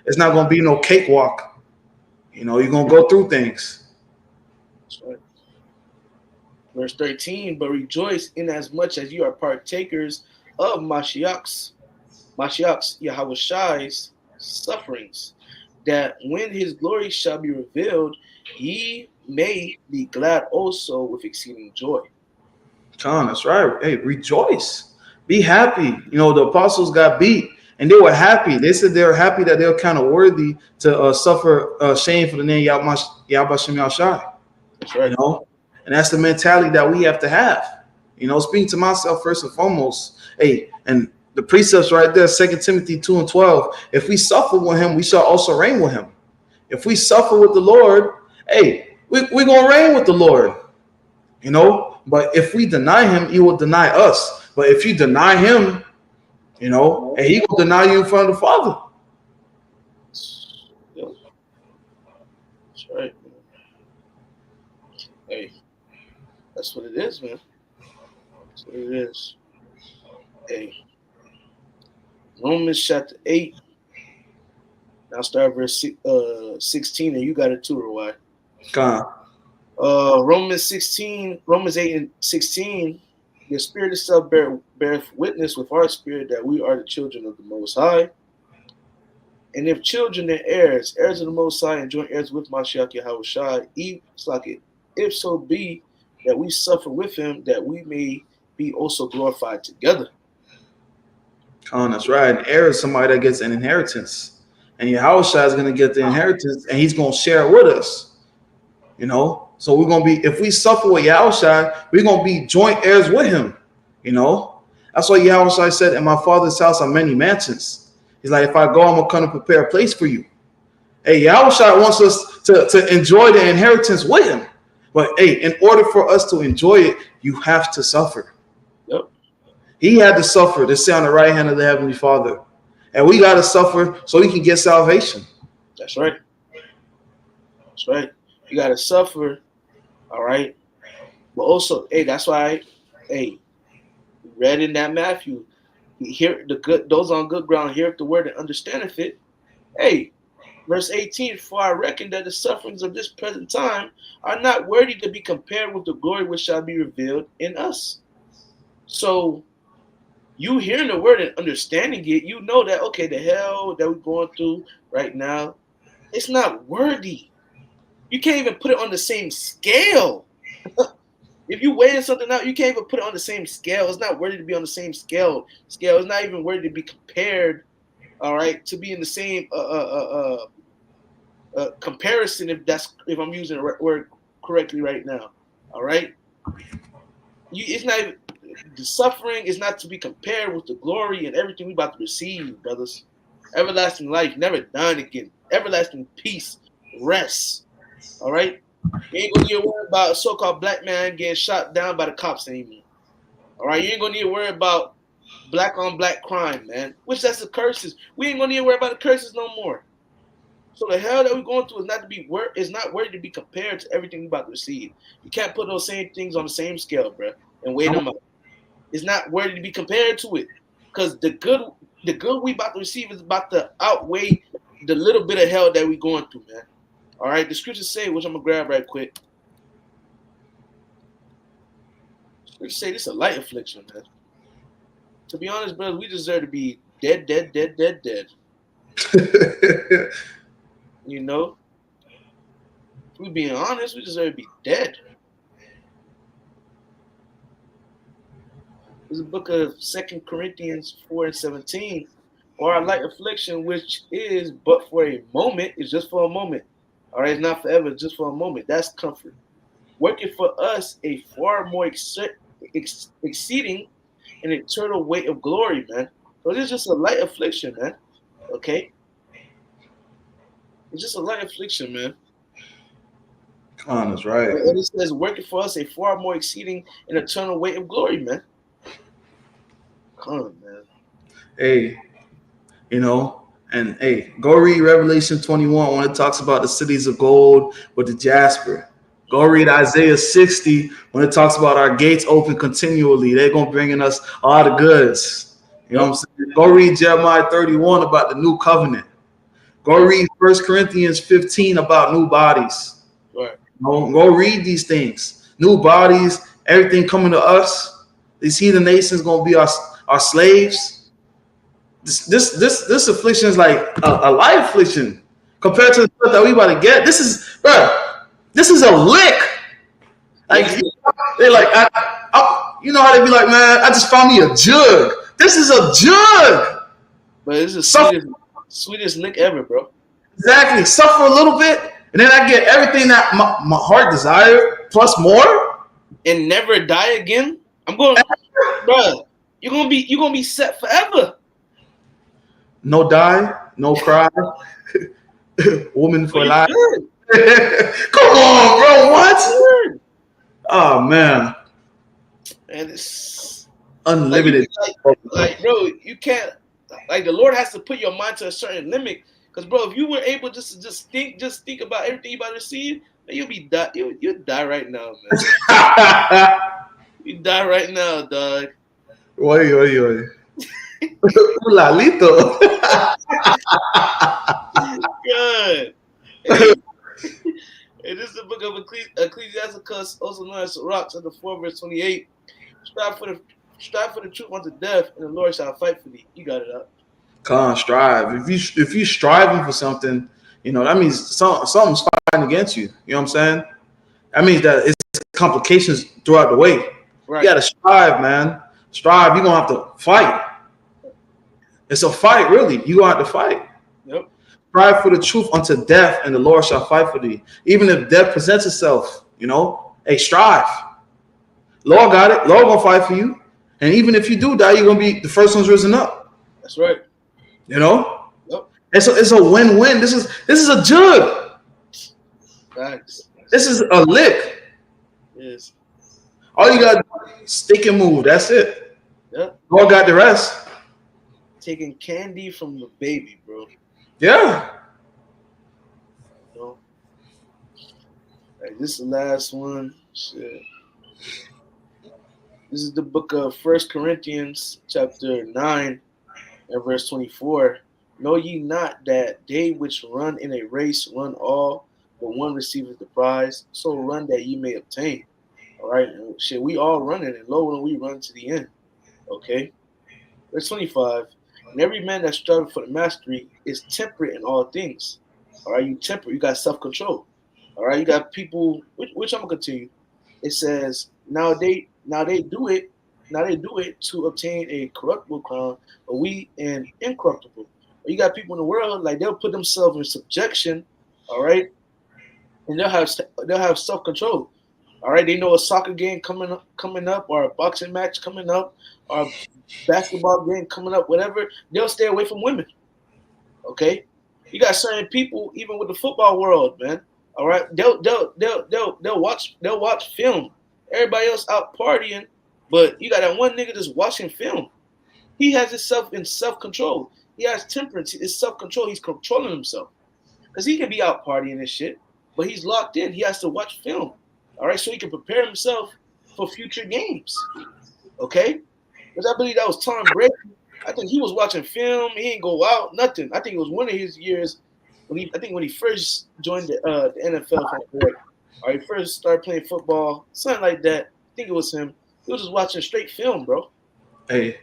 It's not going to be no cakewalk. You're going to go through things. That's right. Verse 13, "But rejoice inasmuch as you are partakers of Mashiach's Yahweh's sufferings, that when his glory shall be revealed, ye may be glad also with exceeding joy." John, that's right. Hey, rejoice. Be happy. The apostles got beat and they were happy. They said they were happy that they were kind of worthy to suffer shame for the name Yahbashim Yahshai. That's You right. know, and that's the mentality that we have to have. Speaking to myself first and foremost. Hey, and the precepts right there, 2 Timothy 2:12. If we suffer with him, we shall also reign with him. If we suffer with the Lord, hey, we're going to reign with the Lord. But if we deny him, he will deny us. But if you deny him, and he will deny you in front of the Father. Yep. That's right, man. Hey, that's what it is, man. That's what it is. Hey, Romans chapter 8. Now start verse 16, and you got it too, Roy. God. Romans 8 and 16, the Spirit itself beareth witness with our spirit that we are the children of the Most High. And if children, then heirs, heirs of the Most High, and joint heirs with Mashiach Yahushua, if so be that we suffer with him, that we may be also glorified together. That's right. An heir is somebody that gets an inheritance. And Yahushua is going to get the inheritance, and he's going to share it with us. So we're going to be, if we suffer with Yahushua, we're going to be joint heirs with him. That's why Yahushua said, in my Father's house are many mansions. He's like, if I go, I'm going to come and prepare a place for you. Hey, Yahushua wants us to enjoy the inheritance with him. But hey, in order for us to enjoy it, you have to suffer. Yep. He had to suffer to sit on the right hand of the Heavenly Father. and we got to suffer so we can get salvation. That's right. That's right. You gotta suffer, all right. But also, hey, that's why, hey, read in that Matthew, hear the good, those on good ground heareth the word and understandeth it. Hey, verse 18, for I reckon that the sufferings of this present time are not worthy to be compared with the glory which shall be revealed in us. So you hearing the word and understanding it, you know that okay, the hell that we're going through right now, it's not worthy. You can't even put it on the same scale. If you weighing something out, you can't even put it on the same scale. It's not worthy to be on the same scale. It's not even worthy to be compared. All right, to be in the same comparison. If I'm using the word correctly right now. All right, it's not even, the suffering is not to be compared with the glory and everything we about to receive, brothers. Everlasting life, never dying again. Everlasting peace, rest. All right. You ain't gonna need to worry about a so-called black man getting shot down by the cops anymore. All right, you ain't gonna need to worry about black on black crime, man. Which that's the curses. We ain't gonna need to worry about the curses no more. So the hell that we're going through is not worthy to be compared to everything we about to receive. You can't put those same things on the same scale, bro, and weigh them up. It's not worthy to be compared to it, because the good we about to receive is about to outweigh the little bit of hell that we going through, man. All right, the scriptures say, which I'm gonna grab right quick. Scriptures say this is a light affliction, man. To be honest, brother, we deserve to be dead, dead, dead, dead, dead. You know, if we being honest, we deserve to be dead. There's a book of 2 Corinthians 4:17, or our light affliction, which is but for a moment, is just for a moment. All right, it's not forever, just for a moment. That's comfort. Working for us a far more exceeding an eternal weight of glory, man. So it's just a light affliction, man. Okay? It's just a light affliction, man. Con is right. And it says working for us a far more exceeding an eternal weight of glory, man. Come on, man. Hey, you know, and hey, go read Revelation 21 when it talks about the cities of gold with the jasper. Go read Isaiah 60 when it talks about our gates open continually. They're gonna bring in us all the goods. You know what I'm saying? Go read Jeremiah 31 about the new covenant. Go read 1 Corinthians 15 about new bodies. Right. Go read these things. New bodies, everything coming to us. These heathen nations gonna be our slaves. This affliction is like a light affliction compared to the stuff that we about to get. This is, bro. This is a lick. Like they're like, you know how they be like, man, I just found me a jug. This is a jug. But it's the sweetest lick ever, bro. Exactly. Suffer a little bit, and then I get everything that my heart desired plus more, and never die again. I'm going, bro. You're gonna be set forever. No die, no cry. Woman for life. Come on, bro. What? Oh man. And it's unlimited. Like, bro, you can't. Like, the Lord has to put your mind to a certain limit. Because, bro, if you were able just think about everything you about to receive, you'll die right now, man. You die right now, dog. Oy. Lalito. Good. Hey, this is the book of Ecclesiasticus, also known as Sirach, chapter 4:28. Strive for the truth unto death, and the Lord shall fight for thee. You got it up. Can't strive. If you striving for something, that means something's fighting against you. You know what I'm saying? That means that it's complications throughout the way. Right. You gotta strive, man. Strive. You're gonna have to fight. It's a fight, really. You gonna have to fight. Yep. Strive for the truth unto death, and the Lord shall fight for thee. Even if death presents itself, hey, strive. Lord got it. Lord gonna fight for you. And even if you do die, you're gonna be the first one's risen up. That's right. Yep. It's a win-win. This is a jug. Facts. This is a lick. Yes. All you got to do is stick and move. That's it. Yep. Lord got the rest. taking candy from the baby, bro. Yeah. You know, like, this is the last one. Shit. This is the book of First Corinthians, chapter 9, and verse 24. Know ye not that they which run in a race run all, but one receiveth the prize? So run that ye may obtain. All right, and shit, we all running, and lo, when we run to the end. Okay, verse 25. And every man that striveth for the mastery is temperate in all things. All right, you temperate, you got self control. All right, you got people, which I'm gonna continue. It says, now they do it to obtain a corruptible crown, but we an incorruptible. You got people in the world like they'll put themselves in subjection, all right, and they'll have self control. All right, they know a soccer game coming up, or a boxing match coming up, or a basketball game coming up, whatever. They'll stay away from women. Okay, you got certain people, even with the football world, man. All right, they'll watch film. Everybody else out partying, but you got that one nigga just watching film. He has himself in self control. He has temperance. It's self control. He's controlling himself because he can be out partying and shit, but he's locked in. He has to watch film. All right, so he can prepare himself for future games. Okay, because I believe that was Tom Brady. I think he was watching film. He ain't go out, nothing. I think it was one of his years when he first joined the NFL. If I'm correct, or he first started playing football, something like that. I think it was him. He was just watching straight film, bro. Hey,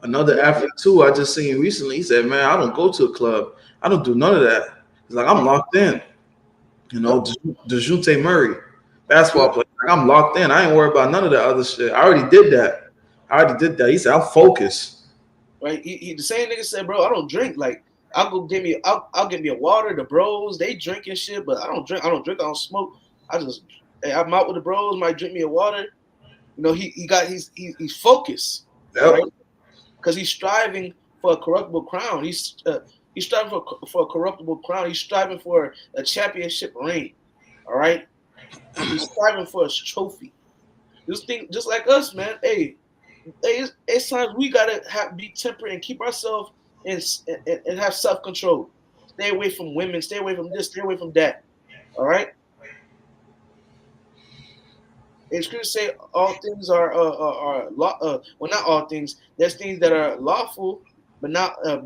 another athlete too. I just seen recently. He said, "Man, I don't go to a club. I don't do none of that. He's like, I'm locked in. You know, Yep. Dejounte Murray, Yeah. basketball player. Like, I'm locked in. I ain't worried about none of that other shit. I already did that. I already did that." He said, "I'm focused." Right. He the same nigga said, bro, I don't drink. Like I'll get me a water. The bros they drink and shit, but I don't drink. I don't drink. I don't smoke. I just hey, I'm out with the bros. Might drink me a water. You know, he's focused. All right, Yep. because he's striving for a corruptible crown. He's striving for a corruptible crown. He's striving for a championship ring. All right, he's striving for a trophy. Just think, just like us, man. Hey, it's times we gotta be temperate and keep ourselves and have self control. Stay away from women. Stay away from this. Stay away from that. All right. And scripture say all things well, not all things. There's things that are lawful, but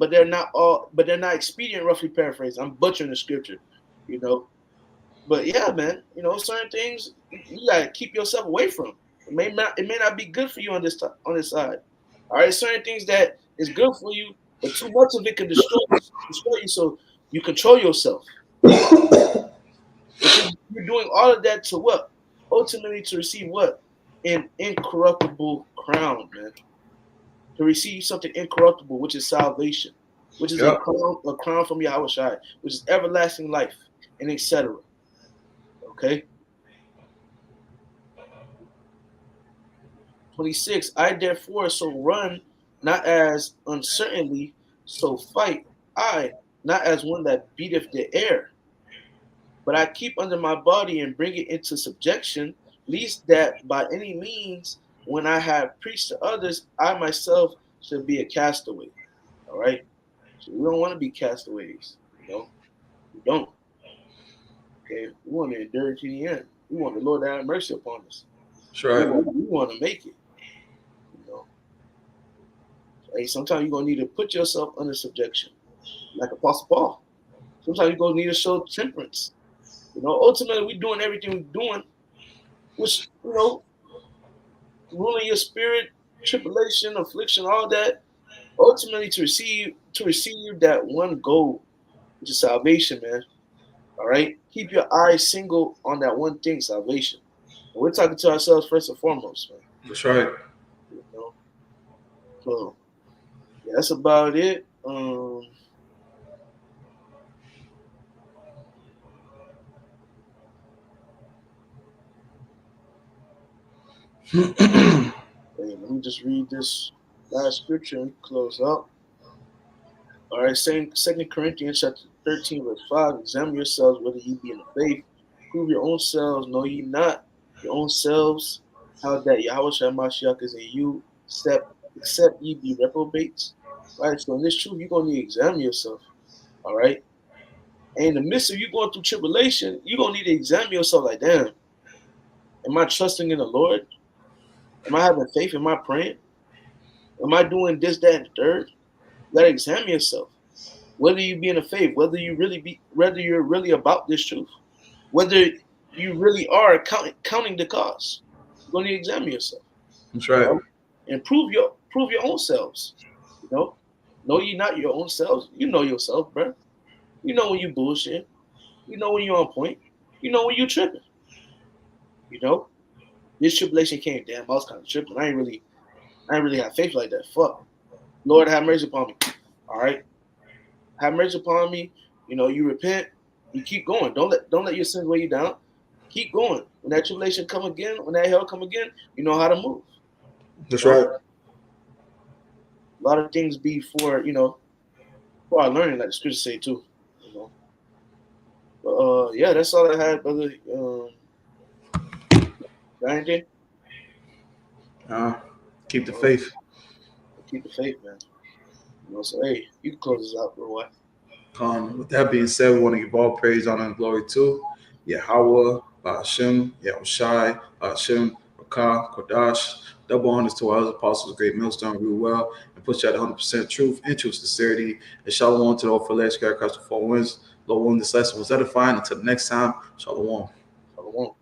they're not all, but they're not expedient. Roughly paraphrased. I'm butchering the scripture, you know. But yeah, man, you know, certain things you gotta keep yourself away from. It may not be good for you on this side. All right, certain things that is good for you, but too much of it can destroy you. So you control yourself. But you're doing all of that to what? Ultimately, to receive what? An incorruptible crown, man. To receive something incorruptible, which is salvation, which is Yep. a crown from Yahweh Shai, which is everlasting life, and etc. Okay. 26. I therefore so run, not as uncertainly, so fight I, not as one that beateth the air, but I keep under my body and bring it into subjection, lest that by any means, when I have preached to others, I myself should be a castaway. All right? So we don't want to be castaways, you know? We don't. Okay? We want to endure to the end. We want the Lord to have mercy upon us. That's right. We want to make it, you know? Hey, sometimes you're gonna need to put yourself under subjection, like Apostle Paul. Sometimes you're gonna need to show temperance. You know, ultimately we're doing everything we're doing, which, you know, ruling your spirit, tribulation, affliction, all that, ultimately to receive that one goal, which is salvation, man. All right? Keep your eyes single on that one thing, salvation. And we're talking to ourselves first and foremost, man. That's right. You know? So yeah, that's about it. Hey, let me just read this last scripture and close out. All right, saying Second Corinthians chapter 13, verse 5, examine yourselves whether ye be in the faith. Prove your own selves, know ye not your own selves, how that Yahweh Shai Mashiach is in you, except ye be reprobates. right? So in this truth, you're gonna need to examine yourself, all right? And in the midst of you going through tribulation, you're gonna need to examine yourself like, damn, am I trusting in the Lord? Am I having faith? Am I praying? Am I doing this, that, and the third? You gotta examine yourself. Whether you be in the faith, whether you're really about this truth, whether you really are counting the cost. You're gonna need to examine yourself, That's right. right? And prove your own selves. You know you not your own selves. You know yourself, bro. You know when you bullshit. You know when you're on point. You know when you tripping. You know this tribulation came. Damn, I was kind of tripping. I ain't really have faith like that. Fuck, Lord, have mercy upon me. All right, have mercy upon me. You repent. You keep going. Don't let your sins weigh you down. Keep going. When that tribulation come again, when that hell come again, you know how to move. You That's know, right. a lot of things be for our learning, like the scriptures say too. You know, but yeah, that's all I had, brother. Got anything? Uh, keep the Uh, faith. keep the faith, man. So hey, you can close this out for a while. With that being said, we want to give all praise, honor, and glory to Yahweh, Hashem, Yahushai, Hashem, Rakah, Kodash. Double honors to our other apostles, great millstone, rule well, and push out 100% truth into sincerity. And shalom to the whole flesh, God, across the four winds. Lord willing, this lesson was edifying. Until the next time, shalom. Shalom.